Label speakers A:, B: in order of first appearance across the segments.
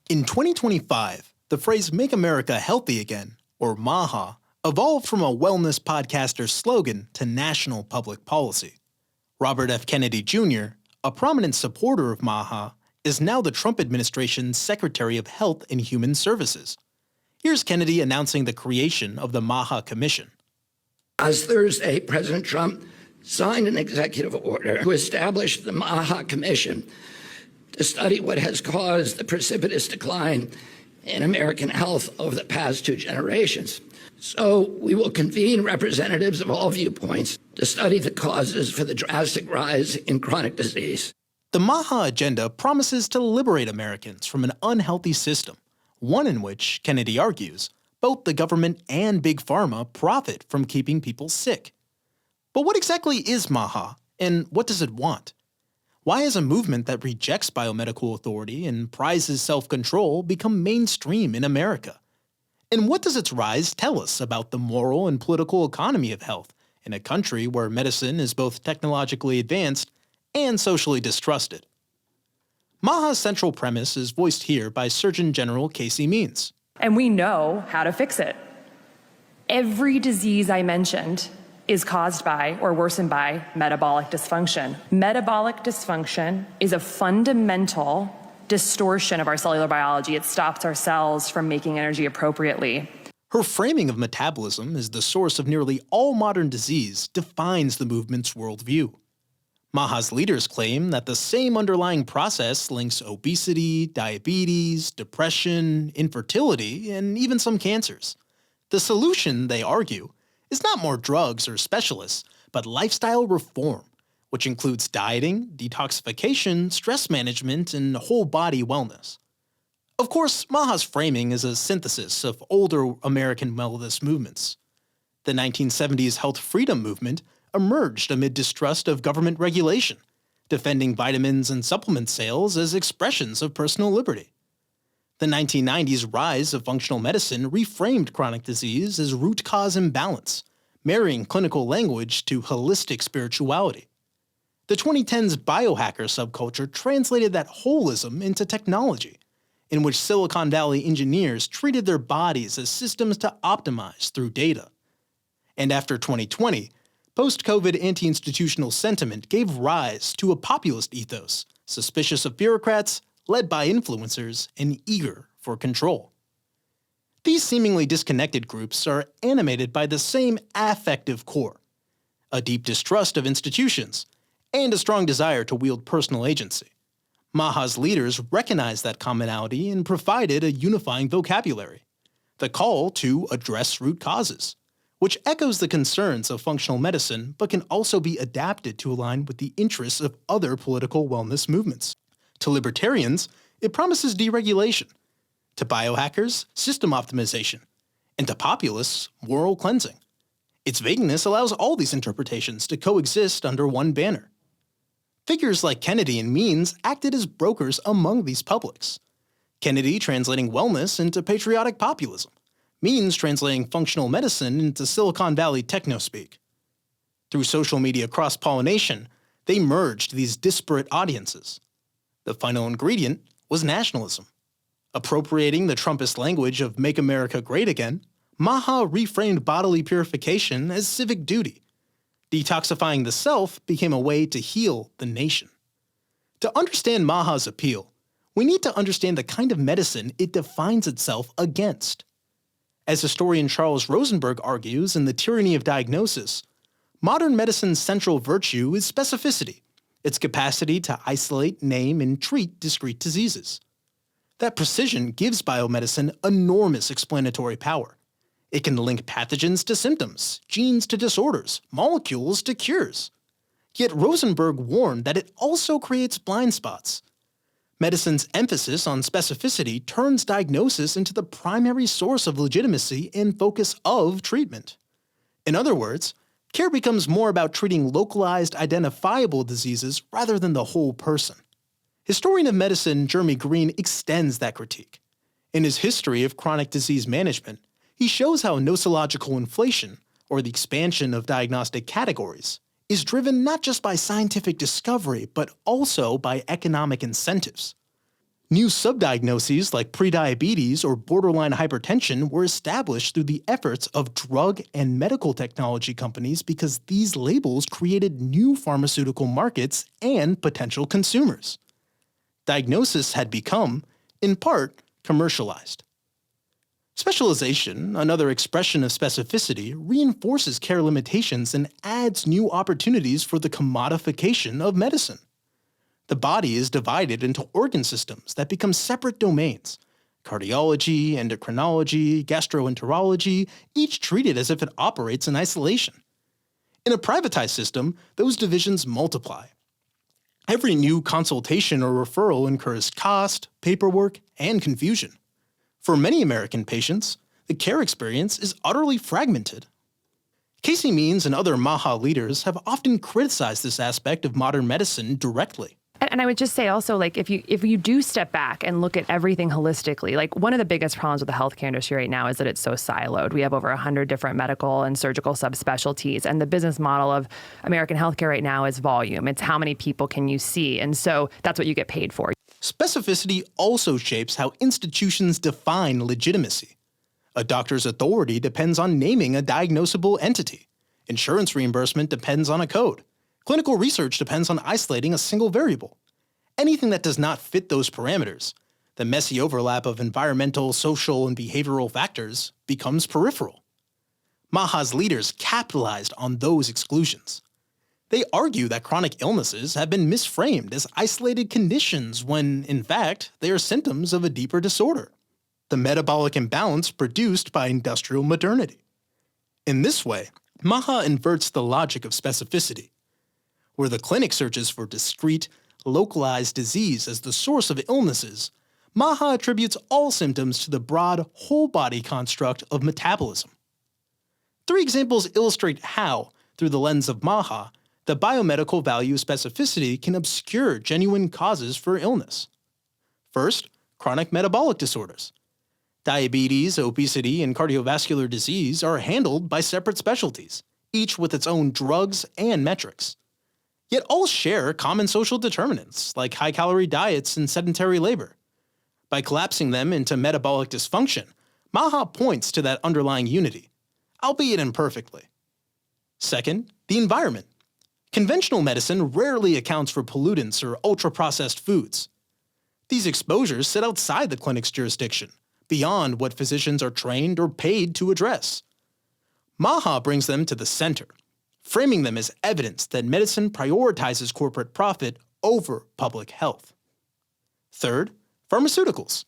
A: In 2025, the phrase "Make America Healthy Again," or MAHA, evolved from a wellness podcaster's slogan to national public policy. Robert F. Kennedy Jr., a prominent supporter of MAHA, is now the Trump administration's Secretary of Health and Human Services. Here's Kennedy announcing the creation of the MAHA Commission.
B: Last Thursday, President Trump signed an executive order to establish the MAHA Commission to study what has caused the precipitous decline in American health over the past 2 generations. So we will convene representatives of all viewpoints to study the causes for the drastic rise in chronic disease.
A: The MAHA agenda promises to liberate Americans from an unhealthy system, one in which, Kennedy argues, both the government and Big Pharma profit from keeping people sick. But what exactly is MAHA, and what does it want? Why has a movement that rejects biomedical authority and prizes self-control become mainstream in America? And what does its rise tell us about the moral and political economy of health in a country where medicine is both technologically advanced and socially distrusted? MAHA's central premise is voiced here by Surgeon General Casey Means.
C: And we know how to fix it. Every disease I mentioned is caused by or worsened by metabolic dysfunction. Metabolic dysfunction is a fundamental distortion of our cellular biology. It stops our cells from making energy appropriately.
A: Her framing of metabolism as the source of nearly all modern disease defines the movement's worldview. MAHA's leaders claim that the same underlying process links obesity, diabetes, depression, infertility, and even some cancers. The solution, they argue, is not more drugs or specialists, but lifestyle reform, which includes dieting, detoxification, stress management, and whole-body wellness. Of course, MAHA's framing is a synthesis of older American wellness movements. The 1970s health freedom movement emerged amid distrust of government regulation, defending vitamins and supplement sales as expressions of personal liberty. The 1990s rise of functional medicine reframed chronic disease as root cause imbalance, marrying clinical language to holistic spirituality. The 2010s biohacker subculture translated that holism into technology, in which Silicon Valley engineers treated their bodies as systems to optimize through data. And after 2020, post-COVID anti-institutional sentiment gave rise to a populist ethos, suspicious of bureaucrats, led by influencers, and eager for control. These seemingly disconnected groups are animated by the same affective core, a deep distrust of institutions, and a strong desire to wield personal agency. MAHA's leaders recognized that commonality and provided a unifying vocabulary, the call to address root causes, which echoes the concerns of functional medicine but can also be adapted to align with the interests of other political wellness movements. To libertarians, it promises deregulation. To biohackers, system optimization. And to populists, moral cleansing. Its vagueness allows all these interpretations to coexist under one banner. Figures like Kennedy and Means acted as brokers among these publics. Kennedy translating wellness into patriotic populism. Means translating functional medicine into Silicon Valley technospeak. Through social media cross-pollination, they merged these disparate audiences. The final ingredient was nationalism. Appropriating the Trumpist language of "Make America Great Again," MAHA reframed bodily purification as civic duty. Detoxifying the self became a way to heal the nation. To understand MAHA's appeal, we need to understand the kind of medicine it defines itself against. As historian Charles Rosenberg argues in The Tyranny of Diagnosis, modern medicine's central virtue is specificity, its capacity to isolate, name, and treat discrete diseases. That precision gives biomedicine enormous explanatory power. It can link pathogens to symptoms, genes to disorders, molecules to cures. Yet Rosenberg warned that it also creates blind spots. Medicine's emphasis on specificity turns diagnosis into the primary source of legitimacy and focus of treatment. In other words, care becomes more about treating localized, identifiable diseases rather than the whole person. Historian of medicine Jeremy Green extends that critique. In his History of Chronic Disease Management, he shows how nosological inflation, or the expansion of diagnostic categories, is driven not just by scientific discovery, but also by economic incentives. New subdiagnoses like prediabetes or borderline hypertension were established through the efforts of drug and medical technology companies because these labels created new pharmaceutical markets and potential consumers. Diagnosis had become, in part, commercialized. Specialization, another expression of specificity, reinforces care limitations and adds new opportunities for the commodification of medicine. The body is divided into organ systems that become separate domains: cardiology, endocrinology, gastroenterology, each treated as if it operates in isolation. In a privatized system, those divisions multiply. Every new consultation or referral incurs cost, paperwork, and confusion. For many American patients, the care experience is utterly fragmented. Casey Means and other MAHA leaders have often criticized this aspect of modern medicine directly.
C: And I would just say also, like, if you do step back and look at everything holistically, like one of the biggest problems with the healthcare industry right now is that it's so siloed. We have over 100 different medical and surgical subspecialties, and the business model of American healthcare right now is volume. It's how many people can you see, and so that's what you get paid for.
A: Specificity also shapes how institutions define legitimacy. A doctor's authority depends on naming a diagnosable entity. Insurance reimbursement depends on a code. Clinical research depends on isolating a single variable. Anything that does not fit those parameters, the messy overlap of environmental, social, and behavioral factors, becomes peripheral. MAHA's leaders capitalized on those exclusions. They argue that chronic illnesses have been misframed as isolated conditions when, in fact, they are symptoms of a deeper disorder: the metabolic imbalance produced by industrial modernity. In this way, MAHA inverts the logic of specificity. Where the clinic searches for discrete, localized disease as the source of illnesses, MAHA attributes all symptoms to the broad, whole-body construct of metabolism. 3 examples illustrate how, through the lens of MAHA, the biomedical value of specificity can obscure genuine causes for illness. First, chronic metabolic disorders. Diabetes, obesity, and cardiovascular disease are handled by separate specialties, each with its own drugs and metrics. Yet all share common social determinants, like high-calorie diets and sedentary labor. By collapsing them into metabolic dysfunction, MAHA points to that underlying unity, albeit imperfectly. Second, the environment. Conventional medicine rarely accounts for pollutants or ultra-processed foods. These exposures sit outside the clinic's jurisdiction, beyond what physicians are trained or paid to address. MAHA brings them to the center, framing them as evidence that medicine prioritizes corporate profit over public health. Third, pharmaceuticals.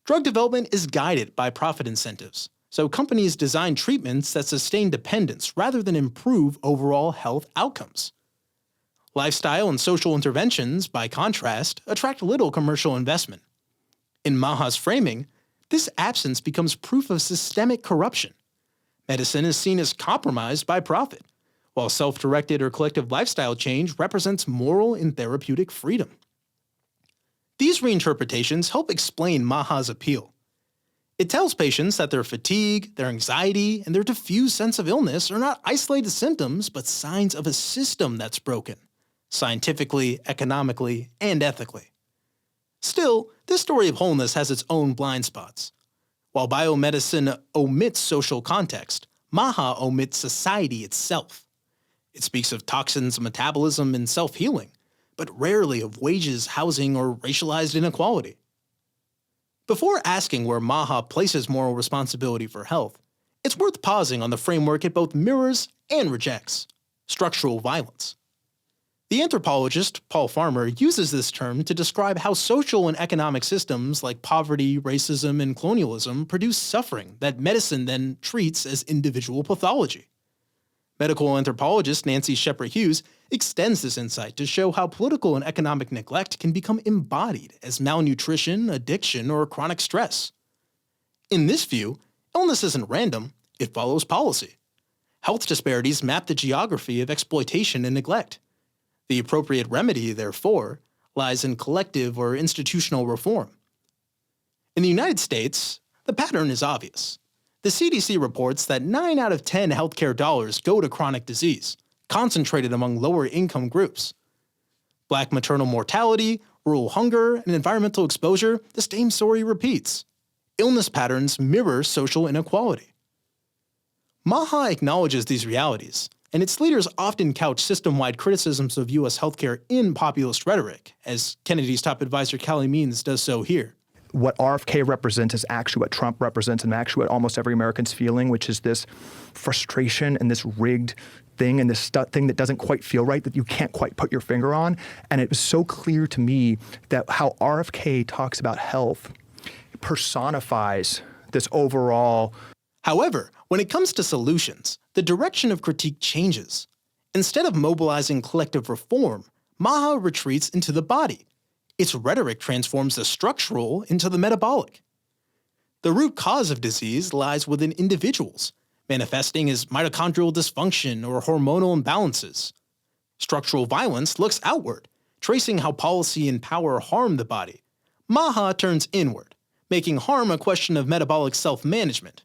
A: Drug development is guided by profit incentives, so companies design treatments that sustain dependence rather than improve overall health outcomes. Lifestyle and social interventions, by contrast, attract little commercial investment. In MAHA's framing, this absence becomes proof of systemic corruption. Medicine is seen as compromised by profit, while self-directed or collective lifestyle change represents moral and therapeutic freedom. These reinterpretations help explain MAHA's appeal. It tells patients that their fatigue, their anxiety, and their diffuse sense of illness are not isolated symptoms, but signs of a system that's broken, scientifically, economically, and ethically. Still, this story of wholeness has its own blind spots. While biomedicine omits social context, MAHA omits society itself. It speaks of toxins, metabolism, and self-healing, but rarely of wages, housing, or racialized inequality. Before asking where MAHA places moral responsibility for health, it's worth pausing on the framework it both mirrors and rejects: structural violence. The anthropologist Paul Farmer uses this term to describe how social and economic systems like poverty, racism, and colonialism produce suffering that medicine then treats as individual pathology. Medical anthropologist Nancy Shepherd-Hughes extends this insight to show how political and economic neglect can become embodied as malnutrition, addiction, or chronic stress. In this view, illness isn't random, it follows policy. Health disparities map the geography of exploitation and neglect. The appropriate remedy, therefore, lies in collective or institutional reform. In the United States, the pattern is obvious. The CDC reports that 9 out of 10 healthcare dollars go to chronic disease, concentrated among lower-income groups. Black maternal mortality, rural hunger, and environmental exposure, the same story repeats. Illness patterns mirror social inequality. MAHA acknowledges these realities, and its leaders often couch system-wide criticisms of U.S. healthcare in populist rhetoric, as Kennedy's top advisor Callie Means does so here.
D: What RFK represents is actually what Trump represents and actually what almost every American's feeling, which is this frustration and this rigged thing and this thing that doesn't quite feel right, that you can't quite put your finger on. And it was so clear to me that how RFK talks about health personifies this overall.
A: However, when it comes to solutions, the direction of critique changes. Instead of mobilizing collective reform, MAHA retreats into the body. Its rhetoric transforms the structural into the metabolic. The root cause of disease lies within individuals, manifesting as mitochondrial dysfunction or hormonal imbalances. Structural violence looks outward, tracing how policy and power harm the body. MAHA turns inward, making harm a question of metabolic self-management.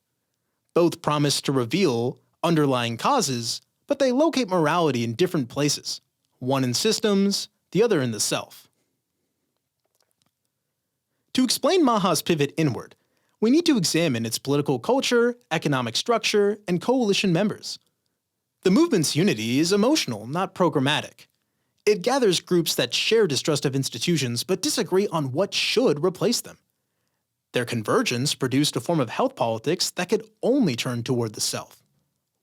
A: Both promise to reveal underlying causes, but they locate morality in different places, one in systems, the other in the self. To explain MAHA's pivot inward, we need to examine its political culture, economic structure, and coalition members. The movement's unity is emotional, not programmatic. It gathers groups that share distrust of institutions but disagree on what should replace them. Their convergence produced a form of health politics that could only turn toward the self.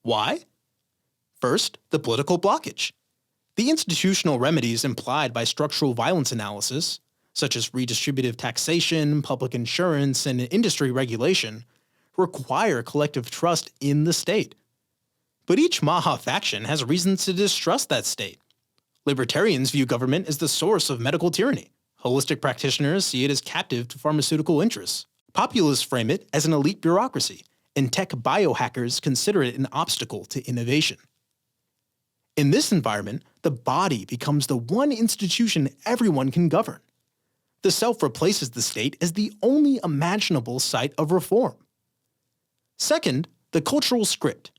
A: Why? First, the political blockage. The institutional remedies implied by structural violence analysis, such as redistributive taxation, public insurance, and industry regulation, require collective trust in the state. But each MAHA faction has reasons to distrust that state. Libertarians view government as the source of medical tyranny. Holistic practitioners see it as captive to pharmaceutical interests. Populists frame it as an elite bureaucracy, and tech biohackers consider it an obstacle to innovation. In this environment, the body becomes the one institution everyone can govern. The self replaces the state as the only imaginable site of reform. Second, the cultural script.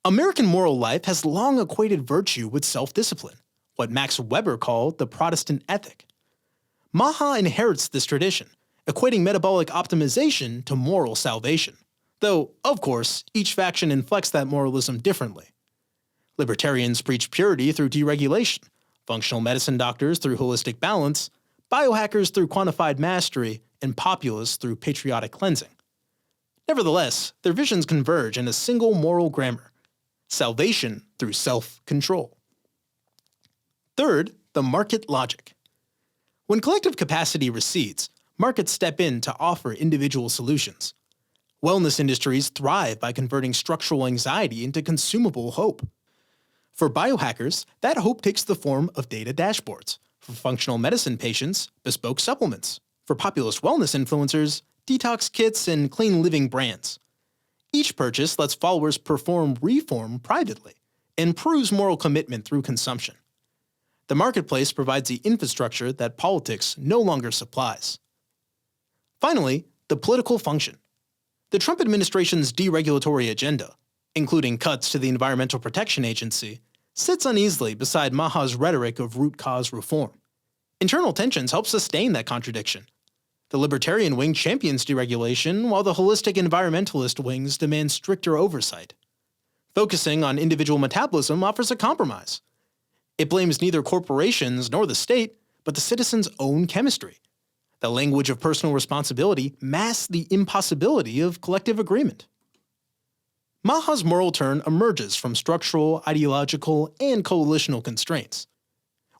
A: American moral life has long equated virtue with self-discipline, what Max Weber called the Protestant ethic. MAHA inherits this tradition, equating metabolic optimization to moral salvation, though, of course, each faction inflects that moralism differently. Libertarians preach purity through deregulation, functional medicine doctors through holistic balance, biohackers through quantified mastery, and populists through patriotic cleansing. Nevertheless, their visions converge in a single moral grammar: salvation through self-control. Third, the market logic. When collective capacity recedes, markets step in to offer individual solutions. Wellness industries thrive by converting structural anxiety into consumable hope. For biohackers, that hope takes the form of data dashboards. For functional medicine patients, bespoke supplements. For populist wellness influencers, detox kits and clean living brands. Each purchase lets followers perform reform privately and proves moral commitment through consumption. The marketplace provides the infrastructure that politics no longer supplies. Finally, the political function. The Trump administration's deregulatory agenda, including cuts to the Environmental Protection Agency, sits uneasily beside MAHA's rhetoric of root cause reform. Internal tensions help sustain that contradiction. The libertarian wing champions deregulation, while the holistic environmentalist wings demand stricter oversight. Focusing on individual metabolism offers a compromise. It blames neither corporations nor the state, but the citizen's own chemistry. The language of personal responsibility masks the impossibility of collective agreement. MAHA's moral turn emerges from structural, ideological, and coalitional constraints.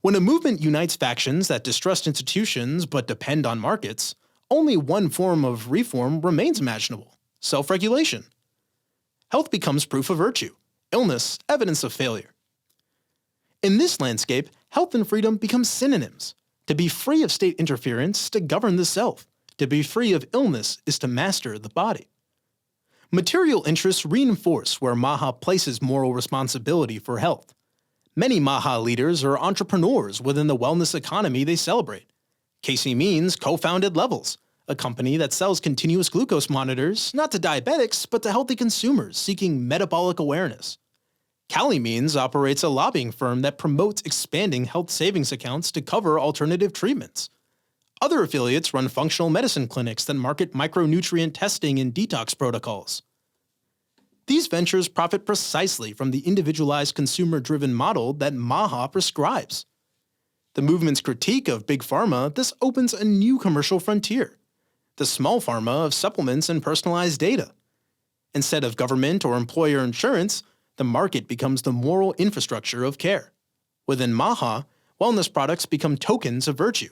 A: When a movement unites factions that distrust institutions but depend on markets, only one form of reform remains imaginable: self-regulation. Health becomes proof of virtue, illness evidence of failure. In this landscape, health and freedom become synonyms. To be free of state interference is to govern the self. To be free of illness is to master the body. Material interests reinforce where MAHA places moral responsibility for health. Many MAHA leaders are entrepreneurs within the wellness economy they celebrate. Casey Means co-founded Levels, a company that sells continuous glucose monitors not to diabetics but to healthy consumers seeking metabolic awareness. Callie Means operates a lobbying firm that promotes expanding health savings accounts to cover alternative treatments. Other affiliates run functional medicine clinics that market micronutrient testing and detox protocols. These ventures profit precisely from the individualized consumer-driven model that MAHA prescribes. The movement's critique of big pharma thus opens a new commercial frontier, the small pharma of supplements and personalized data. Instead of government or employer insurance, the market becomes the moral infrastructure of care. Within MAHA, wellness products become tokens of virtue.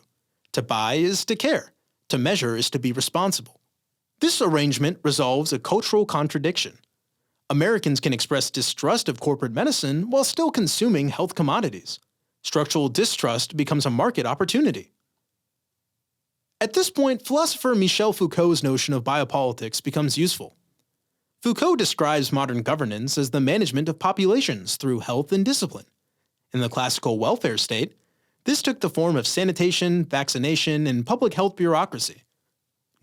A: To buy is to care. To measure is to be responsible. This arrangement resolves a cultural contradiction. Americans can express distrust of corporate medicine while still consuming health commodities. Structural distrust becomes a market opportunity. At this point, philosopher Michel Foucault's notion of biopolitics becomes useful. Foucault describes modern governance as the management of populations through health and discipline. In the classical welfare state, this took the form of sanitation, vaccination, and public health bureaucracy.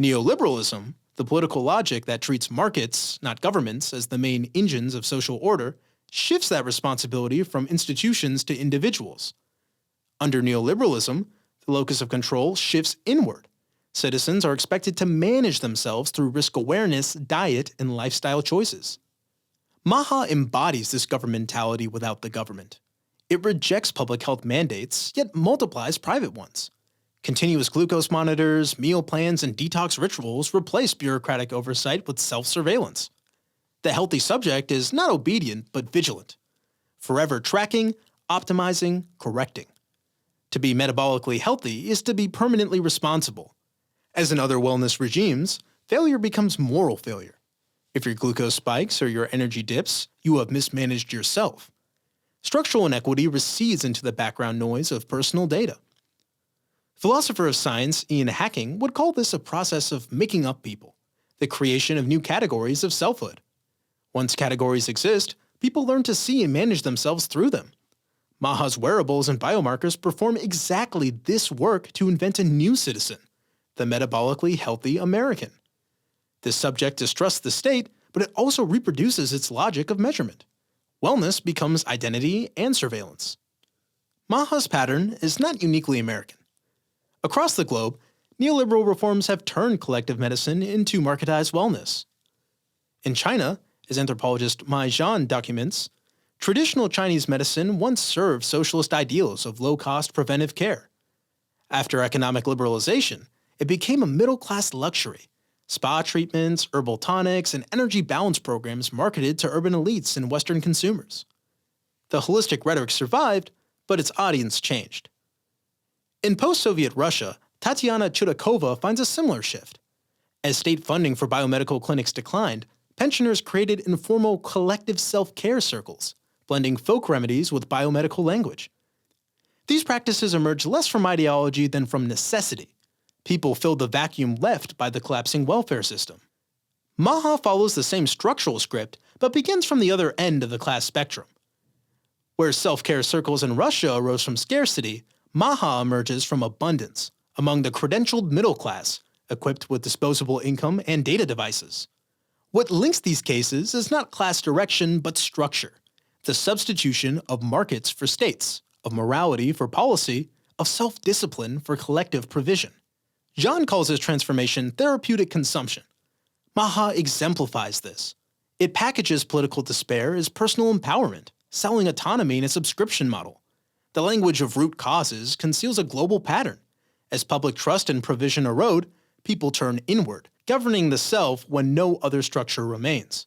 A: Neoliberalism, the political logic that treats markets, not governments, as the main engines of social order, shifts that responsibility from institutions to individuals. Under neoliberalism, the locus of control shifts inward. Citizens are expected to manage themselves through risk awareness, diet, and lifestyle choices. MAHA embodies this governmentality without the government. It rejects public health mandates, yet multiplies private ones. Continuous glucose monitors, meal plans, and detox rituals replace bureaucratic oversight with self-surveillance. The healthy subject is not obedient but vigilant, forever tracking, optimizing, correcting. To be metabolically healthy is to be permanently responsible. As in other wellness regimes, failure becomes moral failure. If your glucose spikes or your energy dips, you have mismanaged yourself. Structural inequity recedes into the background noise of personal data. Philosopher of science Ian Hacking would call this a process of making up people, the creation of new categories of selfhood. Once categories exist, people learn to see and manage themselves through them. MAHA's wearables and biomarkers perform exactly this work to invent a new citizen, the metabolically healthy American. This subject distrusts the state, but it also reproduces its logic of measurement. Wellness becomes identity and surveillance. MAHA's pattern is not uniquely American. Across the globe, neoliberal reforms have turned collective medicine into marketized wellness. In China, as anthropologist Mai Zhan documents, traditional Chinese medicine once served socialist ideals of low-cost preventive care. After economic liberalization, it became a middle-class luxury. Spa treatments, herbal tonics, and energy balance programs marketed to urban elites and Western consumers. The holistic rhetoric survived, but its audience changed. In post-Soviet Russia, Tatiana Chudakova finds a similar shift. As state funding for biomedical clinics declined, pensioners created informal collective self-care circles, blending folk remedies with biomedical language. These practices emerged less from ideology than from necessity. People filled the vacuum left by the collapsing welfare system. MAHA follows the same structural script, but begins from the other end of the class spectrum. Where self-care circles in Russia arose from scarcity, MAHA emerges from abundance, among the credentialed middle class, equipped with disposable income and data devices. What links these cases is not class direction, but structure, the substitution of markets for states, of morality for policy, of self-discipline for collective provision. Zhan calls this transformation therapeutic consumption. MAHA exemplifies this. It packages political despair as personal empowerment, selling autonomy in a subscription model. The language of root causes conceals a global pattern. As public trust and provision erode, people turn inward, governing the self when no other structure remains.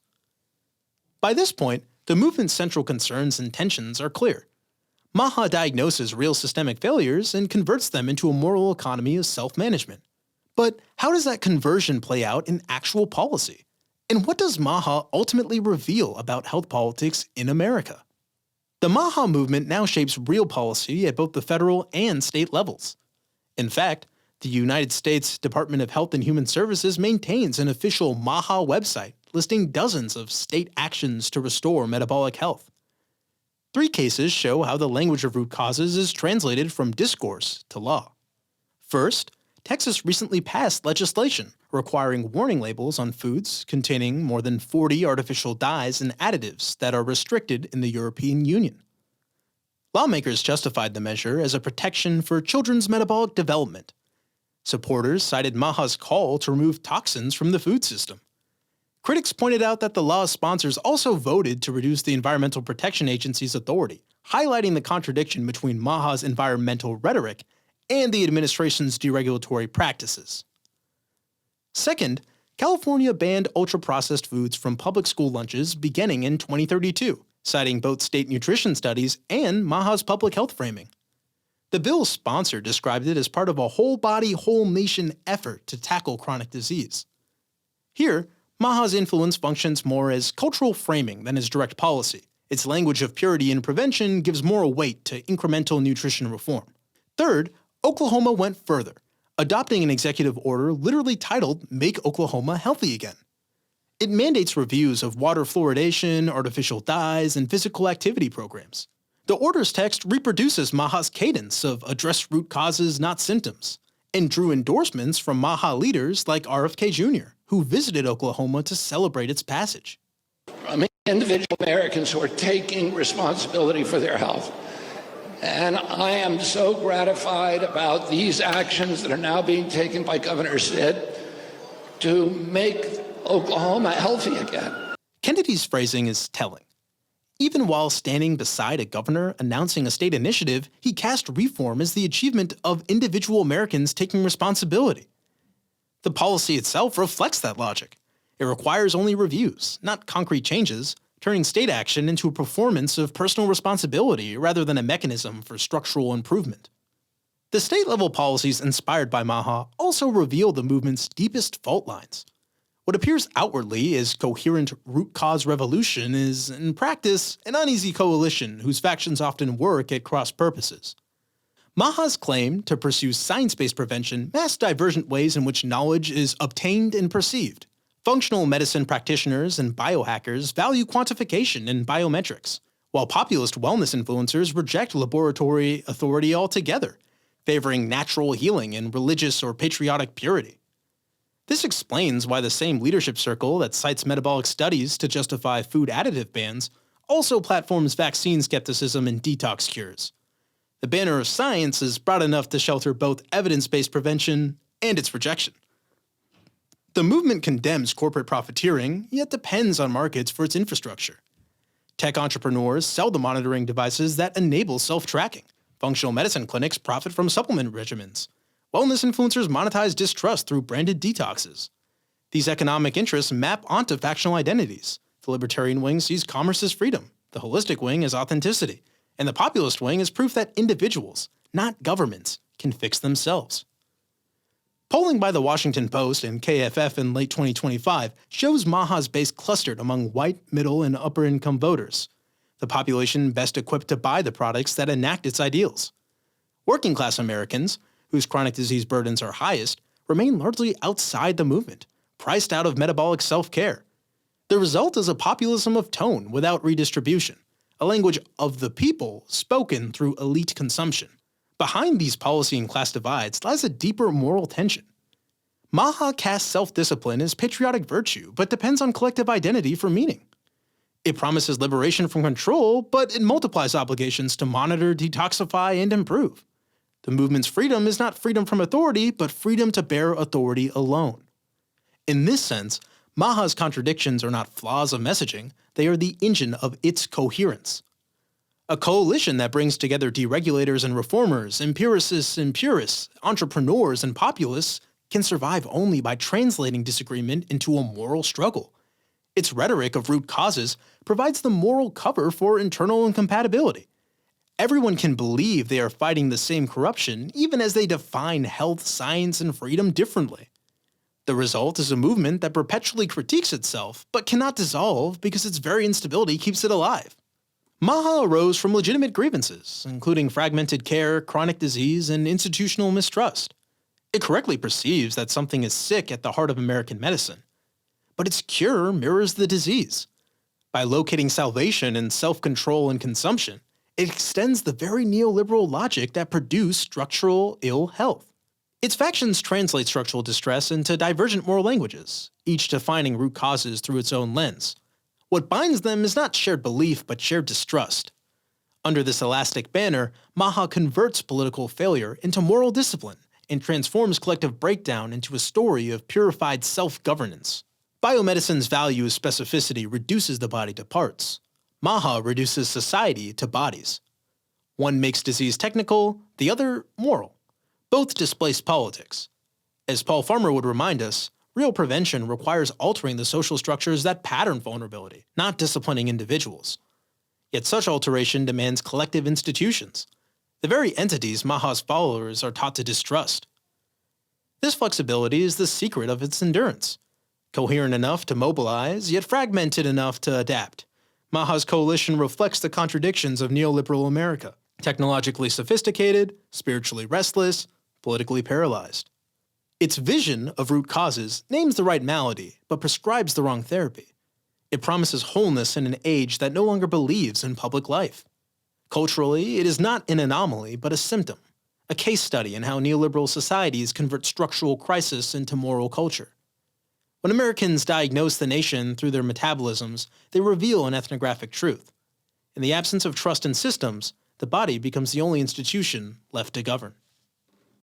A: By this point, the movement's central concerns and tensions are clear. MAHA diagnoses real systemic failures and converts them into a moral economy of self-management. But how does that conversion play out in actual policy? And what does MAHA ultimately reveal about health politics in America? The MAHA movement now shapes real policy at both the federal and state levels. In fact, the United States Department of Health and Human Services maintains an official MAHA website listing dozens of state actions to restore metabolic health. 3 cases show how the language of root causes is translated from discourse to law. First, Texas recently passed legislation requiring warning labels on foods containing more than 40 artificial dyes and additives that are restricted in the European Union. Lawmakers justified the measure as a protection for children's metabolic development. Supporters cited MAHA's call to remove toxins from the food system. Critics pointed out that the law's sponsors also voted to reduce the Environmental Protection Agency's authority, highlighting the contradiction between MAHA's environmental rhetoric and the administration's deregulatory practices. Second, California banned ultra-processed foods from public school lunches beginning in 2032, citing both state nutrition studies and MAHA's public health framing. The bill's sponsor described it as part of a whole-body, whole-nation effort to tackle chronic disease. Here, MAHA's influence functions more as cultural framing than as direct policy. Its language of purity and prevention gives moral weight to incremental nutrition reform. Third, Oklahoma went further, adopting an executive order literally titled Make Oklahoma Healthy Again. It mandates reviews of water fluoridation, artificial dyes, and physical activity programs. The order's text reproduces MAHA's cadence of address root causes, not symptoms, and drew endorsements from MAHA leaders like RFK Jr., who visited Oklahoma to celebrate its passage.
B: From individual Americans who are taking responsibility for their health. And I am so gratified about these actions that are now being taken by Governor Sid to make Oklahoma healthy again.
A: Kennedy's phrasing is telling. Even while standing beside a governor announcing a state initiative, he cast reform as the achievement of individual Americans taking responsibility. The policy itself reflects that logic. It requires only reviews, not concrete changes, turning state action into a performance of personal responsibility rather than a mechanism for structural improvement. The state-level policies inspired by MAHA also reveal the movement's deepest fault lines. What appears outwardly as coherent root-cause revolution is, in practice, an uneasy coalition whose factions often work at cross purposes. MAHA's claim to pursue science-based prevention masks divergent ways in which knowledge is obtained and perceived. Functional medicine practitioners and biohackers value quantification and biometrics, while populist wellness influencers reject laboratory authority altogether, favoring natural healing and religious or patriotic purity. This explains why the same leadership circle that cites metabolic studies to justify food additive bans also platforms vaccine skepticism and detox cures. The banner of science is broad enough to shelter both evidence-based prevention and its rejection. The movement condemns corporate profiteering, yet depends on markets for its infrastructure. Tech entrepreneurs sell the monitoring devices that enable self-tracking. Functional medicine clinics profit from supplement regimens. Wellness influencers monetize distrust through branded detoxes. These economic interests map onto factional identities. The libertarian wing sees commerce as freedom, the holistic wing as authenticity, and the populist wing as proof that individuals, not governments, can fix themselves. Polling by the Washington Post and KFF in late 2025 shows MAHA's base clustered among white, middle, and upper-income voters, the population best equipped to buy the products that enact its ideals. Working-class Americans, whose chronic disease burdens are highest, remain largely outside the movement, priced out of metabolic self-care. The result is a populism of tone without redistribution, a language of the people spoken through elite consumption. Behind these policy and class divides lies a deeper moral tension. MAHA casts self-discipline as patriotic virtue, but depends on collective identity for meaning. It promises liberation from control, but it multiplies obligations to monitor, detoxify, and improve. The movement's freedom is not freedom from authority, but freedom to bear authority alone. In this sense, MAHA's contradictions are not flaws of messaging, they are the engine of its coherence. A coalition that brings together deregulators and reformers, empiricists and purists, entrepreneurs and populists can survive only by translating disagreement into a moral struggle. Its rhetoric of root causes provides the moral cover for internal incompatibility. Everyone can believe they are fighting the same corruption even as they define health, science, and freedom differently. The result is a movement that perpetually critiques itself but cannot dissolve because its very instability keeps it alive. MAHA arose from legitimate grievances, including fragmented care, chronic disease, and institutional mistrust. It correctly perceives that something is sick at the heart of American medicine. But its cure mirrors the disease. By locating salvation in self-control and consumption, it extends the very neoliberal logic that produced structural ill health. Its factions translate structural distress into divergent moral languages, each defining root causes through its own lens. What binds them is not shared belief, but shared distrust. Under this elastic banner, MAHA converts political failure into moral discipline and transforms collective breakdown into a story of purified self-governance. Biomedicine's value as specificity reduces the body to parts. MAHA reduces society to bodies. One makes disease technical, the other moral. Both displace politics. As Paul Farmer would remind us, real prevention requires altering the social structures that pattern vulnerability, not disciplining individuals. Yet such alteration demands collective institutions, the very entities MAHA's followers are taught to distrust. This flexibility is the secret of its endurance. Coherent enough to mobilize, yet fragmented enough to adapt, MAHA's coalition reflects the contradictions of neoliberal America: technologically sophisticated, spiritually restless, politically paralyzed. Its vision of root causes names the right malady, but prescribes the wrong therapy. It promises wholeness in an age that no longer believes in public life. Culturally, it is not an anomaly, but a symptom, a case study in how neoliberal societies convert structural crisis into moral culture. When Americans diagnose the nation through their metabolisms, they reveal an ethnographic truth. In the absence of trust in systems, the body becomes the only institution left to govern.